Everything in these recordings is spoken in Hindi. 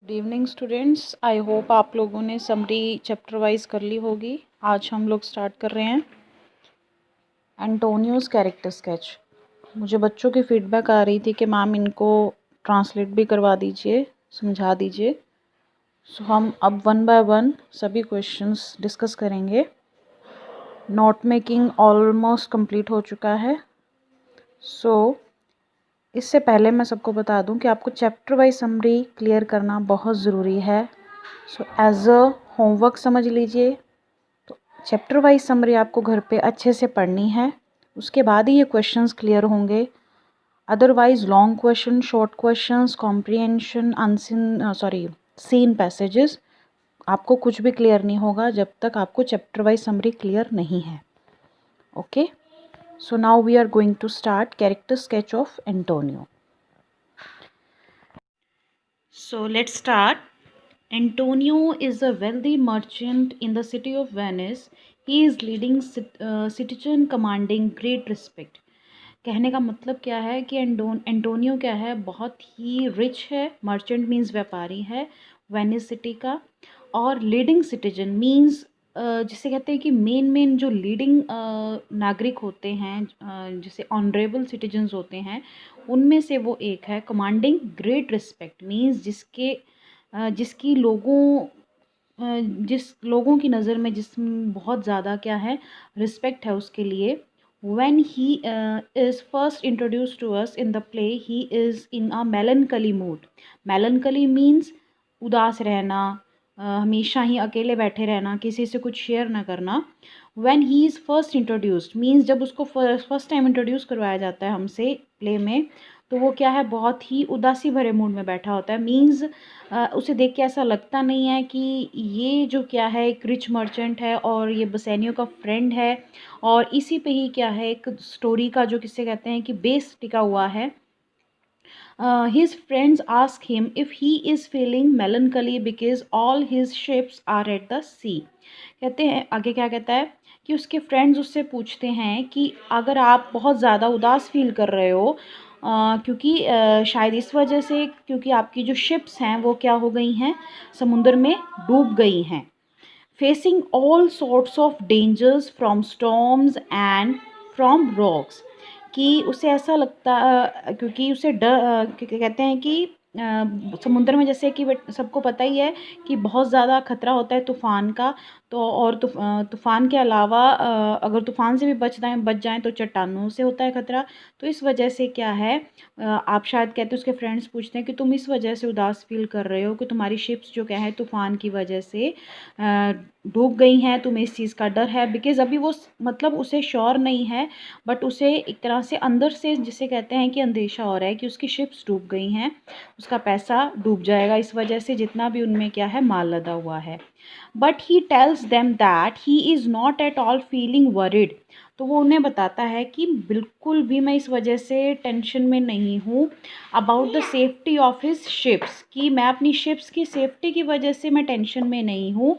Good evening students, I hope आप लोगों ने समरी चैप्टर वाइज कर ली होगी। आज हम लोग स्टार्ट कर रहे हैं एंटोनियोज कैरेक्टर स्केच। मुझे बच्चों की फीडबैक आ रही थी कि मैम इनको ट्रांसलेट भी करवा दीजिए, समझा दीजिए। सो हम अब वन बाय वन सभी क्वेश्चंस डिस्कस करेंगे। नोट मेकिंग ऑलमोस्ट कंप्लीट हो चुका है। इससे पहले मैं सबको बता दूं कि आपको चैप्टर वाइज समरी क्लियर करना बहुत ज़रूरी है। एज अ होमवर्क समझ लीजिए। तो चैप्टर वाइज समरी आपको घर पे अच्छे से पढ़नी है, उसके बाद ही ये क्वेश्चंस क्लियर होंगे। Otherwise long question, short questions, comprehension, seen passages, आपको कुछ भी क्लियर नहीं होगा जब तक आपको चैप्टर वाइज समरी क्लियर नहीं है। Okay, so now we are going to start character sketch of Antonio. So let's start. Antonio is a wealthy merchant in the city of Venice. He is leading citizen commanding great respect. कहने का मतलब क्या है कि एंटोनियो क्या है, बहुत ही रिच है। मर्चेंट मीन्स व्यापारी है वेनिस सिटी का। और लीडिंग सिटीजन मीन्स जिसे कहते हैं कि मेन जो लीडिंग नागरिक होते हैं, जिसे ऑनरेबल सिटीजन्स होते हैं, उनमें से वो एक है। कमांडिंग ग्रेट रिस्पेक्ट मीन्स जिसकी जिस लोगों की नज़र में बहुत ज़्यादा क्या है, रिस्पेक्ट है उसके लिए। When he is first introduced to us in the play, he is in a melancholy mood. Melancholy means उदास रहना, हमेशा ही अकेले बैठे रहना, किसी से कुछ शेयर ना करना। When he is first introduced means जब उसको फर्स्ट टाइम इंट्रोड्यूस करवाया जाता है हमसे प्ले में, तो वो क्या है, बहुत ही उदासी भरे मूड में बैठा होता है। मीन्स उसे देख के ऐसा लगता नहीं है कि ये जो क्या है एक रिच मर्चेंट है और ये बसेनियो का फ्रेंड है, और इसी पे ही क्या है एक स्टोरी का जो किससे कहते हैं कि बेस टिका हुआ है। His friends ask him if he is feeling melancholy because all his ships are at the sea. कहते हैं आगे क्या कहता है कि उसके फ्रेंड्स उससे पूछते हैं कि अगर आप बहुत ज़्यादा उदास फील कर रहे हो, क्योंकि शायद इस वजह से, क्योंकि आपकी जो शिप्स हैं वो क्या हो गई हैं, समुद्र में डूब गई हैं। Facing all sorts of dangers from storms and from rocks, कि उसे ऐसा लगता, क्योंकि उसे कहते हैं कि समुद्र में जैसे कि सबको पता ही है कि बहुत ज़्यादा खतरा होता है तूफ़ान का। तो और तूफ़ान के अलावा अगर तूफ़ान से भी बच जाएं तो चट्टानों से होता है खतरा। तो इस वजह से क्या है, आप शायद कहते हैं, उसके फ्रेंड्स पूछते हैं कि तुम इस वजह से उदास फील कर रहे हो कि तुम्हारी शिप्स जो क्या है तूफ़ान की वजह से डूब गई हैं, तुम्हें इस चीज़ का डर है। बिकॉज़ अभी वो मतलब उसे श्योर नहीं है, बट उसे एक तरह से अंदर से जिसे कहते हैं कि अंदेशा हो रहा है कि उसकी शिप्स डूब गई हैं, उसका पैसा डूब जाएगा इस वजह से, जितना भी उनमें क्या है माल लदा हुआ है। But he tells them that he is not at all feeling worried. तो वो उन्हें बताता है कि बिल्कुल भी मैं इस वजह से टेंशन में नहीं हूँ about the safety of his ships, कि मैं अपनी शिप्स की सेफ्टी की वजह से मैं टेंशन में नहीं हूँ।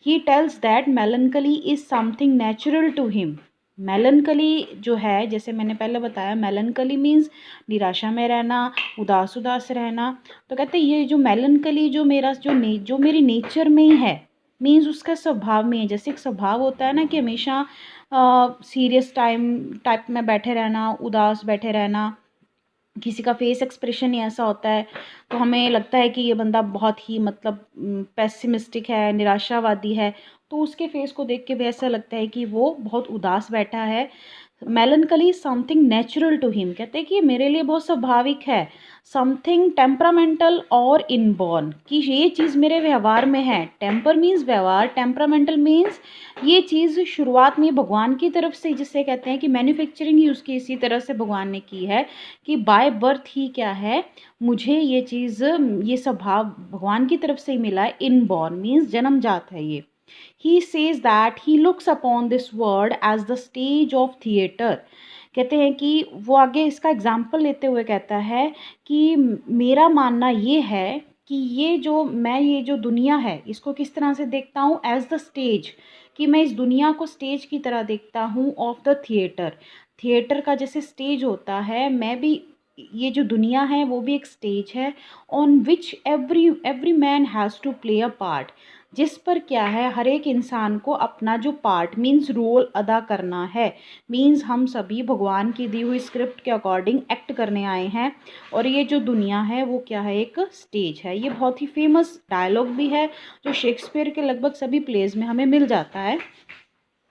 He tells that melancholy is something natural to him. Melancholy जो है, जैसे मैंने पहले बताया, मेलनकली मीन्स निराशा में रहना, उदास रहना। तो कहते हैं ये जो मेलनकली जो मेरी नेचर में ही है, मीन्स उसका स्वभाव में है। जैसे एक स्वभाव होता है ना कि हमेशा सीरियस टाइप में बैठे रहना, उदास बैठे रहना, किसी का फेस एक्सप्रेशन ही ऐसा होता है तो हमें लगता है कि ये बंदा बहुत ही मतलब पेसिमिस्टिक है, निराशावादी है। तो उसके फेस को देख के भी ऐसा लगता है कि वो बहुत उदास बैठा है। Melancholy something natural to him, कहते हैं कि मेरे लिए बहुत स्वाभाविक है। समथिंग टेम्परामेंटल और इनबॉर्न, कि ये चीज़ मेरे व्यवहार में है। टेम्पर मीन्स व्यवहार, टेम्परामेंटल मीन्स ये चीज़ शुरुआत में भगवान की तरफ से, जिससे कहते हैं कि मैन्युफैक्चरिंग ही उसकी इसी तरह से भगवान ने की है कि बाय बर्थ ही क्या है, मुझे ये चीज़, ये स्वभाव भगवान की तरफ से ही मिला है। इनबॉर्न मीन्स जन्मजात है ये। He says that he looks upon this world as the stage of theater. कहते हैं कि वो आगे इसका एग्जाम्पल लेते हुए कहता है कि मेरा मानना ये है कि ये जो दुनिया है इसको किस तरह से देखता हूँ, एज द स्टेज, कि मैं इस दुनिया को स्टेज की तरह देखता हूँ, ऑफ द थिएटर। थिएटर का जैसे स्टेज होता है, मैं भी ये जो दुनिया है वो भी एक स्टेज है on which every man has to play a part, जिस पर क्या है हर एक इंसान को अपना जो पार्ट मीन्स रोल अदा करना है। मीन्स हम सभी भगवान की दी हुई स्क्रिप्ट के अकॉर्डिंग एक्ट करने आए हैं और ये जो दुनिया है वो क्या है, एक स्टेज है। ये बहुत ही फेमस डायलॉग भी है जो शेक्सपियर के लगभग सभी प्लेज में हमें मिल जाता है।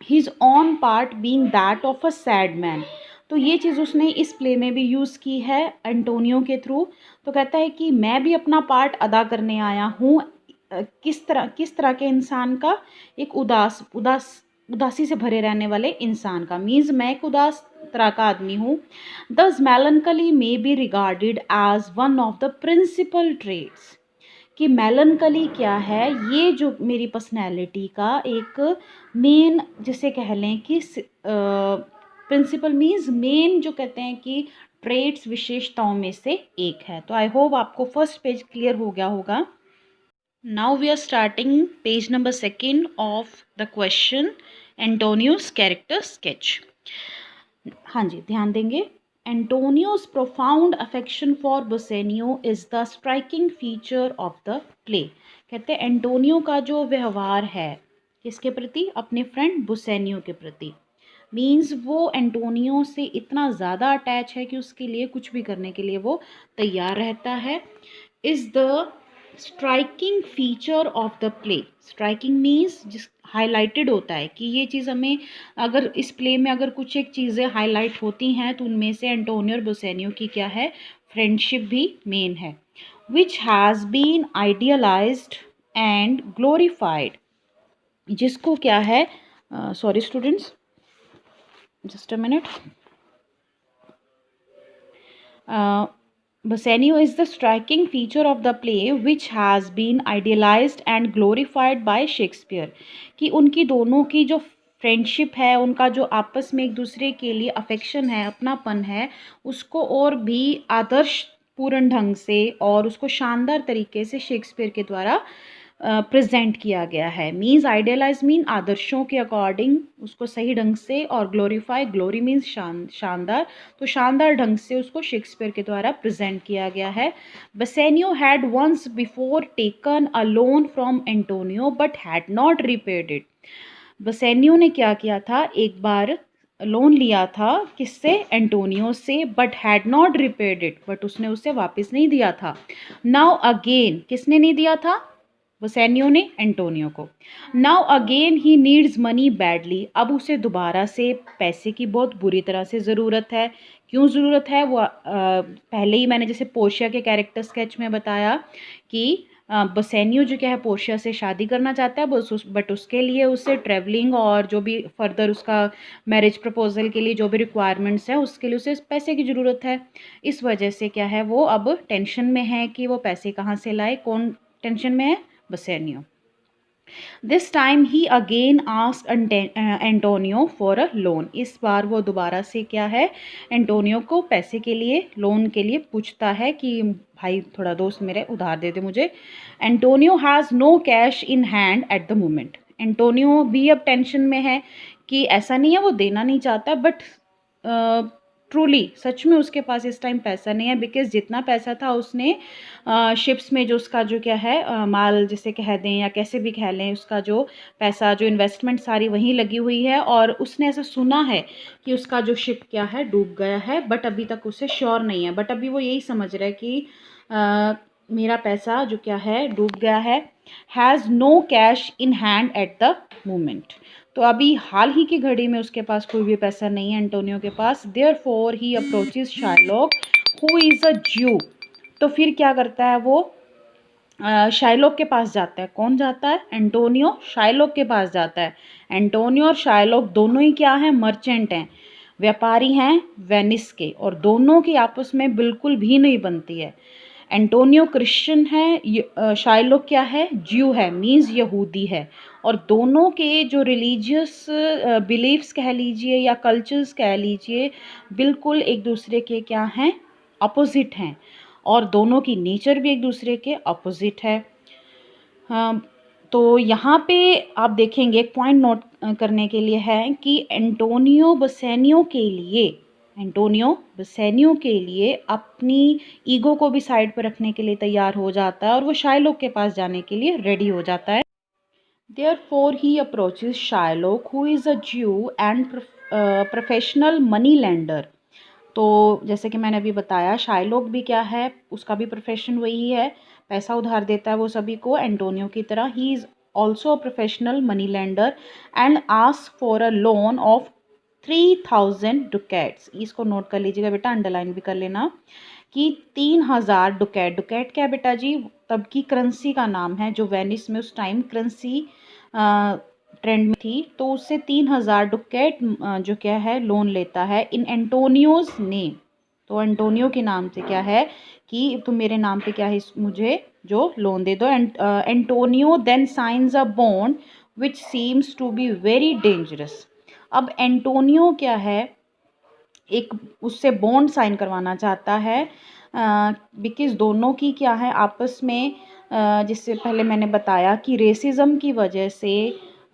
His on part being that of a sad man. तो ये चीज़ उसने इस प्ले में भी यूज़ की है एंटोनियो के थ्रू। तो कहता है कि मैं भी अपना पार्ट अदा करने आया हूँ किस तरह के इंसान का, एक उदासी से भरे रहने वाले इंसान का। मीन्स मैं एक उदास तरह का आदमी हूँ। This melancholy may be regarded as one of the principal traits, कि मेलनकली क्या है, ये जो मेरी पर्सनैलिटी का एक मेन जिसे कह लें कि प्रिंसिपल मीन्स मेन जो कहते हैं कि ट्रेट्स विशेषताओं में से एक है। तो आई होप आपको फर्स्ट पेज क्लियर हो गया होगा। Now we are starting page number 2 of the question Antonio's character sketch. हाँ जी, ध्यान देंगे। एंटोनियो's profound affection for Bassanio is the striking feature of the play। कहते हैं एंटोनियो का जो व्यवहार है किसके प्रति, अपने फ्रेंड बुसेनियो के प्रति। मीन्स वो एंटोनियो से इतना ज़्यादा अटैच है कि उसके लिए कुछ भी करने के लिए वो तैयार रहता है। Is the striking feature of the play. Striking means जिस हाईलाइटेड होता है कि ये चीज़ हमें, अगर इस प्ले में अगर कुछ एक चीज़ें हाईलाइट होती हैं तो उनमें से एंटोनियो और बुसेनियो की क्या है, फ्रेंडशिप भी मेन है। Which has been idealised and glorified, जिसको क्या है, sorry students just a minute. Bassanio is the striking feature of the play which has been idealized and glorified by Shakespeare। कि उनकी दोनों की जो फ्रेंडशिप है, उनका जो आपस में एक दूसरे के लिए अफेक्शन है, अपनापन है, उसको और भी आदर्श पूर्ण ढंग से और उसको शानदार तरीके से शेक्सपियर के द्वारा प्रेजेंट किया गया है। मीन्स आइडियलाइज मीन आदर्शों के अकॉर्डिंग उसको सही ढंग से, और ग्लोरीफाई, ग्लोरी मीन्स शानदार, तो शानदार ढंग से उसको शेक्सपियर के द्वारा प्रेजेंट किया गया है। Bassanio had once before taken a loan from Antonio but had not repaid it. Bassanio ने क्या किया था, एक बार लोन लिया था किससे, एंटोनियो से, but had not repaid it, but उसने उसे वापस नहीं दिया था। नाउ अगेन, किसने नहीं दिया था, बसेनियो ने एंटोनियो को। Now again he needs money badly, अब उसे दोबारा से पैसे की बहुत बुरी तरह से ज़रूरत है। क्यों ज़रूरत है, वो पहले ही मैंने जैसे पोर्शिया के कैरेक्टर स्केच में बताया कि बसेनियो जो क्या है पोर्शिया से शादी करना चाहता है, बट उसके लिए उसे ट्रैवलिंग और जो भी फर्दर उसका मैरिज प्रपोजल के लिए जो भी रिक्वायरमेंट्स हैं उसके लिए उसे पैसे की ज़रूरत है। इस वजह से क्या है, वो अब टेंशन में है कि वो पैसे कहाँ से लाए। कौन टेंशन में है, Bassanio. This time he again asked Antonio for a loan, इस बार वो दोबारा से क्या है, एंटोनियो को पैसे के लिए, लोन के लिए पूछता है कि भाई थोड़ा दोस्त मेरे उधार दे दे मुझे। Antonio has no cash in hand at the moment, Antonio भी अब टेंशन में है कि ऐसा नहीं है वो देना नहीं चाहता, बट ट्रूली सच में उसके पास इस टाइम पैसा नहीं है, बिकॉज जितना पैसा था उसने शिप्स में जो उसका जो क्या है माल जिसे कह दें या कैसे भी कह लें, उसका जो पैसा जो इन्वेस्टमेंट सारी वहीं लगी हुई है, और उसने ऐसा सुना है कि उसका जो शिप क्या है डूब गया है, बट अभी तक उसे श्योर नहीं है। बट अभी वो यही समझ रहा है कि मेरा पैसा जो क्या है डूब गया है। Has no cash in hand at the moment, तो अभी हाल ही की घड़ी में उसके पास कोई भी पैसा नहीं है एंटोनियो के पास। Therefore he approaches Shylock who is a Jew, तो फिर क्या करता है वो, शाइलॉक के पास जाता है। कौन जाता है, एंटोनियो शाइलॉक के पास जाता है। एंटोनियो और शाइलॉक दोनों ही क्या हैं, मर्चेंट हैं, व्यापारी हैं वेनिस के, और दोनों की आपस में बिल्कुल भी नहीं बनती है। एंटोनियो क्रिश्चियन है, शाइलॉक क्या है, ज्यू है, मीन्स यहूदी है, और दोनों के जो रिलीजियस बिलीफ्स कह लीजिए या कल्चर्स कह लीजिए बिल्कुल एक दूसरे के क्या हैं, अपोजिट हैं, और दोनों की नेचर भी एक दूसरे के अपोजिट है। तो यहाँ पे आप देखेंगे एक पॉइंट नोट करने के लिए है कि एंटोनियो बसेनियो के लिए एंटोनियो बेसेनियो के लिए अपनी ईगो को भी साइड पर रखने के लिए तैयार हो जाता है और वो शाइलोक के पास जाने के लिए रेडी हो जाता है। Therefore, he approaches Shylock, who is a Jew and professional money lender. तो जैसे कि मैंने अभी बताया, शाइलोक भी क्या है, उसका भी प्रोफेशन वही है, पैसा उधार देता है वो सभी को एंटोनियो की तरह। He is also a professional money lender and ask for a loan of 3000 डुकेट्स। इसको नोट कर लीजिएगा बेटा, अंडरलाइन भी कर लेना कि 3000 डुकेट। डुकेट क्या है बेटा जी, तब की करेंसी का नाम है जो वेनिस में उस टाइम करेंसी ट्रेंड में थी। तो उससे 3000 डुकेट जो क्या है लोन लेता है इन एंटोनियोज नेम। तो एंटोनियो के नाम से क्या है कि तुम मेरे नाम पे क्या है मुझे जो लोन दे दो। Antonio then signs a bond which seems to be very dangerous. अब एंटोनियो क्या है, एक उससे बॉन्ड साइन करवाना चाहता है बिकॉज़ दोनों की क्या है आपस में, जिससे पहले मैंने बताया कि रेसिज्म की वजह से,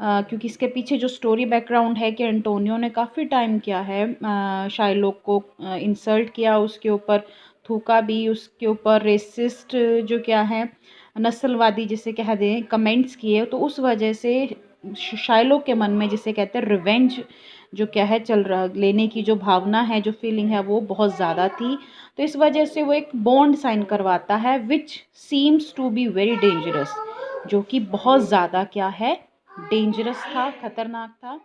क्योंकि इसके पीछे जो स्टोरी बैकग्राउंड है कि एंटोनियो ने काफ़ी टाइम क्या है शाइलोक को इंसल्ट किया, उसके ऊपर थूका भी, उसके ऊपर रेसिस्ट जो क्या है नस्लवादी जिसे कह दें कमेंट्स किए, तो उस वजह से शाइलोक के मन में जिसे कहते हैं रिवेंज जो क्या है चल रहा, लेने की जो भावना है, जो फीलिंग है वो बहुत ज़्यादा थी। तो इस वजह से वो एक बॉन्ड साइन करवाता है which seems to be very dangerous, जो कि बहुत ज़्यादा क्या है डेंजरस था, खतरनाक था।